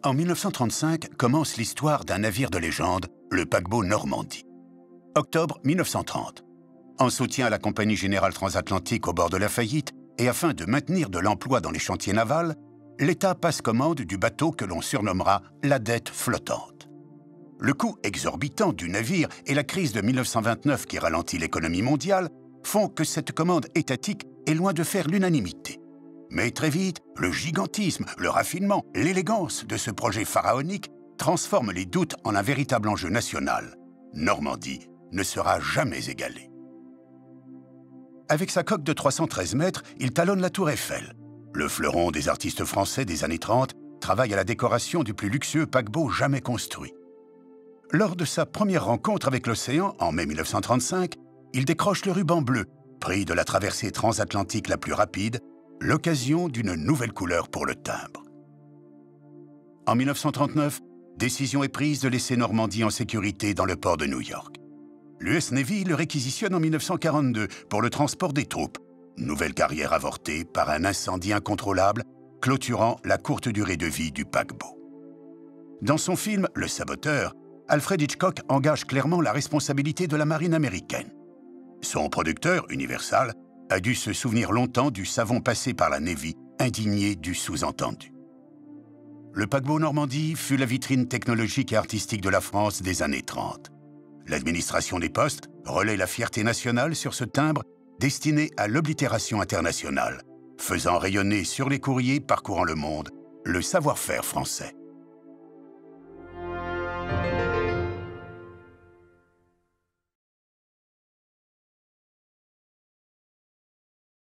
En 1935 commence l'histoire d'un navire de légende, le paquebot Normandie. Octobre 1930. En soutien à la Compagnie Générale Transatlantique au bord de la faillite et afin de maintenir de l'emploi dans les chantiers navals, l'État passe commande du bateau que l'on surnommera la dette flottante. Le coût exorbitant du navire et la crise de 1929 qui ralentit l'économie mondiale font que cette commande étatique est loin de faire l'unanimité. Mais très vite, le gigantisme, le raffinement, l'élégance de ce projet pharaonique transforment les doutes en un véritable enjeu national. Normandie ne sera jamais égalée. Avec sa coque de 313 mètres, il talonne la Tour Eiffel. Le fleuron des artistes français des années 30 travaille à la décoration du plus luxueux paquebot jamais construit. Lors de sa première rencontre avec l'océan, en mai 1935, il décroche le ruban bleu, prix de la traversée transatlantique la plus rapide, l'occasion d'une nouvelle couleur pour le timbre. En 1939, décision est prise de laisser Normandie en sécurité dans le port de New York. L'US Navy le réquisitionne en 1942 pour le transport des troupes, nouvelle carrière avortée par un incendie incontrôlable clôturant la courte durée de vie du paquebot. Dans son film « Le Saboteur », Alfred Hitchcock engage clairement la responsabilité de la marine américaine. Son producteur, Universal, a dû se souvenir longtemps du savon passé par la Navy, indigné du sous-entendu. Le paquebot Normandie fut la vitrine technologique et artistique de la France des années 30. L'administration des postes relaie la fierté nationale sur ce timbre destiné à l'oblitération internationale, faisant rayonner sur les courriers parcourant le monde le savoir-faire français.